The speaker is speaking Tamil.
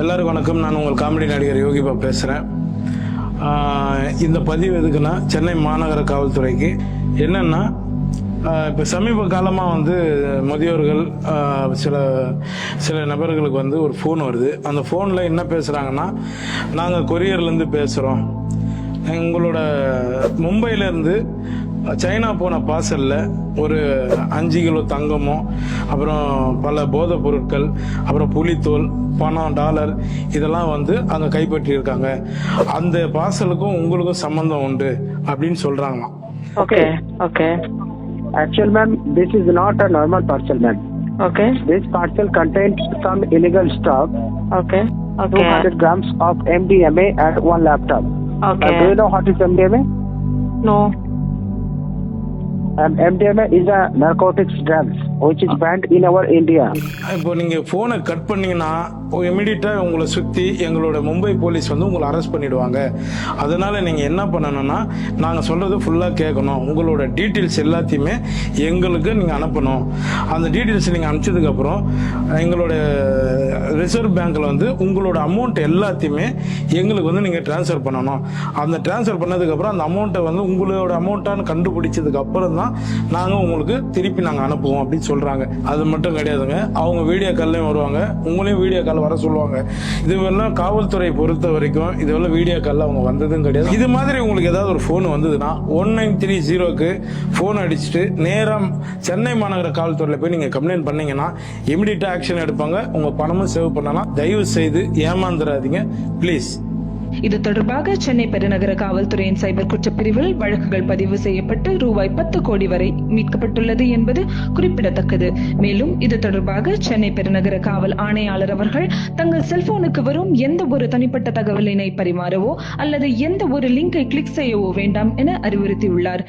எல்லாருக்கும் வணக்கம். நான் உங்கள் காமெடி நடிகர் யோகிபா பேசுகிறேன். இந்த பதிவு எதுக்குன்னா, சென்னை மாநகர காவல்துறைக்கு என்னென்னா, இப்போ சமீப காலமாக முதியோர்கள் சில நபர்களுக்கு ஒரு ஃபோன் வருது. அந்த ஃபோனில் என்ன பேசுகிறாங்கன்னா, நாங்கள் கொரியர்லேருந்து பேசுகிறோம், உங்களோட மும்பையிலேருந்து சைனா போன பார்சலில் ஒரு 5 கிலோ தங்கமும், அப்புறம் பல போதைப் பொருட்கள், அப்புறம் புலித்தோல், பணம், டாலர் இதெல்லாம் அங்கே கைப்பற்றியிருக்காங்க. அந்த பார்சலுக்கும் உங்களுக்கும் சம்பந்தம் உண்டு அப்படின்னு சொல்றாங்களாம். Okay, okay. Actually, ma'am, this is not a normal parcel, ma'am. Okay, This parcel contains some illegal stuff, okay, 200 grams of MDMA and one laptop. okay. Do you know what is MDMA? No. MDMA is a narcotics drug which is banned in our India. இப்போ நீங்கள் ஃபோனை கட் பண்ணீங்கன்னா இமிடியட்டாக உங்களை சுற்றி எங்களோட மும்பை போலீஸ் உங்களை அரெஸ்ட் பண்ணிடுவாங்க. அதனால் நீங்கள் என்ன பண்ணணும்னா, நாங்கள் சொல்கிறது ஃபுல்லாக கேட்கணும். உங்களோட டீட்டெயில்ஸ் எல்லாத்தையுமே எங்களுக்கு நீங்கள் அனுப்பணும். அந்த டீட்டெயில்ஸ் நீங்கள் அனுப்பிச்சதுக்கப்புறம் எங்களோட ரிசர்வ் பேங்க்கில் உங்களோட அமௌண்ட் எல்லாத்தையுமே எங்களுக்கு நீங்கள் ட்ரான்ஸ்ஃபர் பண்ணணும். அந்த ட்ரான்ஸ்ஃபர் பண்ணதுக்கப்புறம் அந்த அமௌண்ட்டை உங்களோட அமௌண்ட்டான்னு கண்டுபிடிச்சதுக்கப்புறம் தான் நாங்கள் உங்களுக்கு திருப்பி நாங்கள் அனுப்புவோம் அப்படின்னு சொல்கிறாங்க. அது மட்டும் கிடையாதுங்க, அவங்க வீடியோ கால்லையும் வருவாங்க, உங்களையும் வீடியோ கால் வர சொல்லுவாங்க. இதுவெல்லாம் காவல்துறை பொறுத்த வரைக்கும் இதுவெல்லாம் வீடியோ காலில் அவங்க வந்ததும் கிடையாது. இது மாதிரி உங்களுக்கு ஏதாவது ஒரு ஃபோன் வந்ததுன்னா 1930க்கு ஃபோன் அடிச்சுட்டு நேரம் சென்னை மாநகர காவல்துறையில் போய் நீங்கள் கம்ப்ளைண்ட் பண்ணீங்கன்னா இமிடியேட்டாக ஆக்ஷன் எடுப்பாங்க. உங்கள் பணமும் சேவ் பண்ணலாம். தயவு செய்து ஏமாந்துடாதீங்க ப்ளீஸ். இது தொடர்பாக சென்னை பெருநகர காவல்துறையின் சைபர் குற்றப்பிரிவில் வழக்குகள் பதிவு செய்யப்பட்டு ரூபாய் 10 கோடி வரை மீட்கப்பட்டுள்ளது என்பது குறிப்பிடத்தக்கது. மேலும் இது தொடர்பாக சென்னை பெருநகர காவல் ஆணையாளர் அவர்கள் தங்கள் செல்போனுக்கு வரும் எந்த ஒரு தனிப்பட்ட தகவலினை பரிமாறவோ அல்லது எந்த ஒரு லிங்கை கிளிக் செய்யவோ வேண்டாம் என அறிவுறுத்தியுள்ளார்.